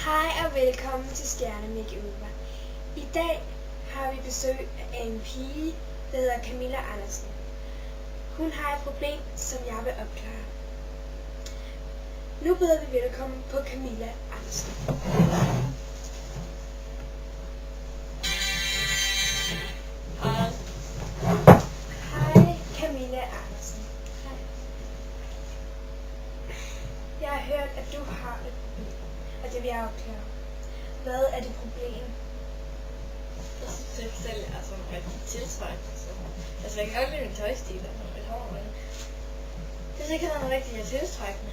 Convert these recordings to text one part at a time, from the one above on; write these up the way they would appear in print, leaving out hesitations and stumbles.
Hej og velkommen til Stjerne Makeover. I dag har vi besøg af en pige, der hedder Camilla Andersen. Hun har et problem, som jeg vil opklare. Nu byder vi velkommen på Camilla Andersen. Hej Camilla Andersen. Hej. Jeg har hørt, at du har et problem, og det vil jeg opklare. Hvad er det problem? Jeg synes ikke selv, jeg er sådan rigtig tiltrækkende. Altså, jeg kan godt lide min tøjstil og sådan lidt hår, men det er ikke sådan rigtig tiltrækkende.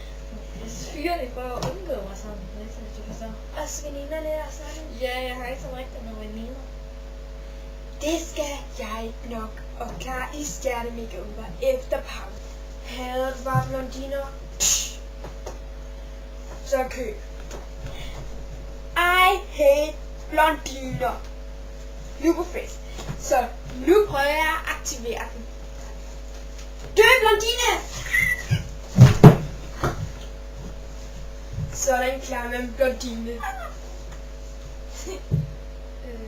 Jeg synes fyrene prøver at undgå mig sådan, hvis du forstår. Også veninderne og sådan? Ja, jeg har ikke sådan rigtig nogen veninder. Det skal jeg nok opklare i Stjerne Makeover efter pause. Havde du bare blondiner? Så køb. I hate blondiner. Nu på fest. Så nu prøver jeg at aktivere den. Dø blondine! Sådan klarer man blondine.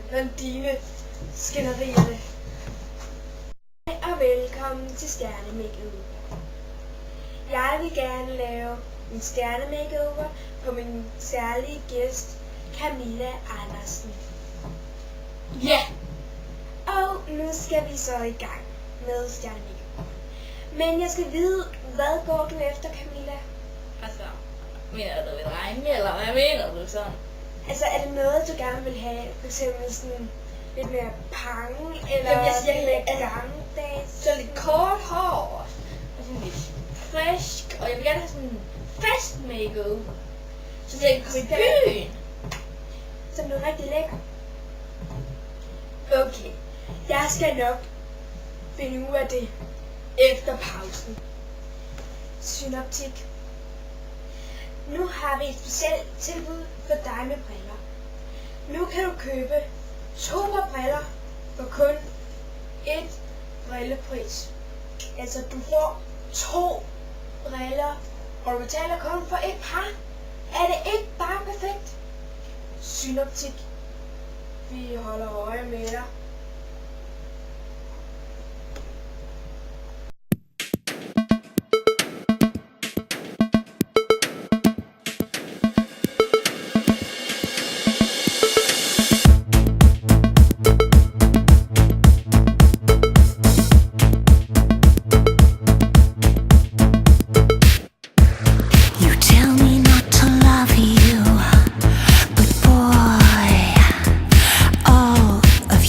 Blondine skænderierne. Hej og velkommen til Stjerne Makeover. Jeg vil gerne lave en Stjerne Makeover på min særlige gæst, Camilla Andersen. Ja! Og nu skal vi så i gang med Stjerne Makeover. Men jeg skal vide, hvad går du efter, Camilla? Altså, mener du ved drenge, eller hvad mener du sådan? Altså, er det noget, du gerne vil have? For eksempel sådan lidt mere pang, eller Jamen, jeg siger, lidt altså, gammeldags? Så lidt kort hår, og sådan lidt frisk, og jeg vil gerne have sådan en fast makeover. Så jeg kan komme i byen. Som noget rigtig lækker. Okay, jeg skal nok finde ud af det efter pausen. Synoptik. Nu har vi et specielt tilbud for dig med briller. Nu kan du købe 2 par briller for kun 1 brillepris. Altså du får 2 briller, og du betaler kun for 1 par. Er det ikke bare perfekt? Synoptik. Vi holder øje med dig.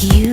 You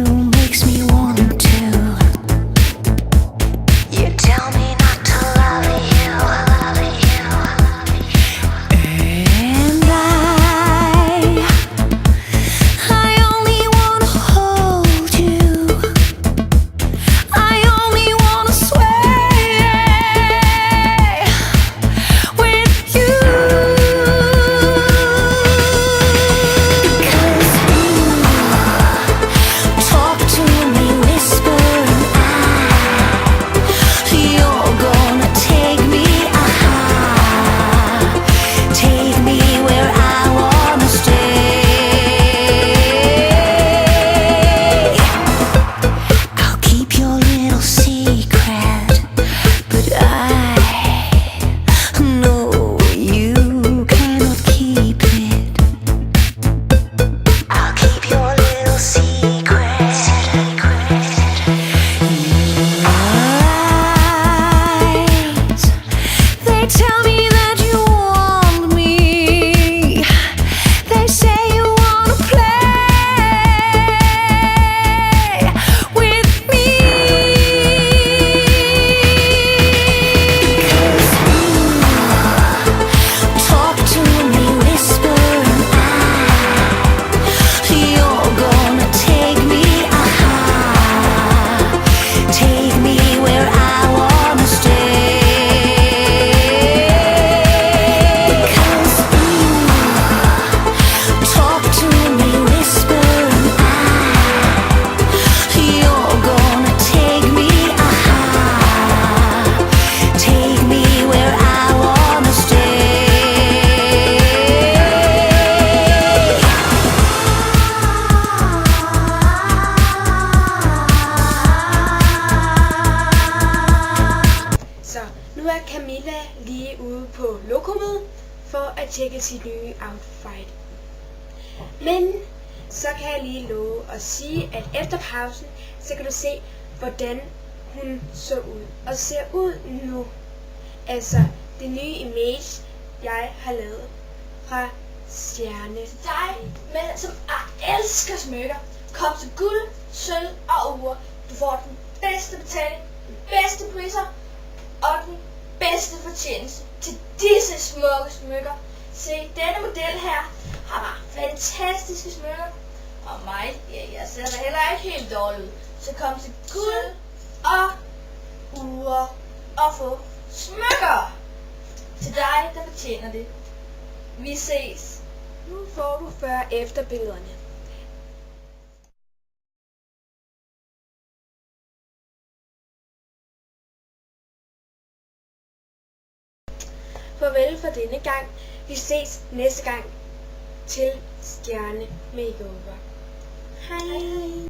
sit nye outfit. Men så kan jeg lige love at sige, at efter pausen, så kan du se, hvordan hun så ud. Og ser ud nu. Altså, det nye image, jeg har lavet fra Stjerne. Dig, men som elsker smykker, kom til guld, sølv og ure. Du får den bedste betaling, den bedste priser og den bedste fortjeneste til disse smukke smykker. Se, denne model her har bare fantastiske smykker. Og mig, ja, jeg ser da heller ikke helt dårlig ud. Så kom til guld og ure og få smykker til dig, der fortjener det. Vi ses. Nu får du før efter billederne. Farvel for denne gang. Vi ses næste gang til Stjerne Makeover. Hej.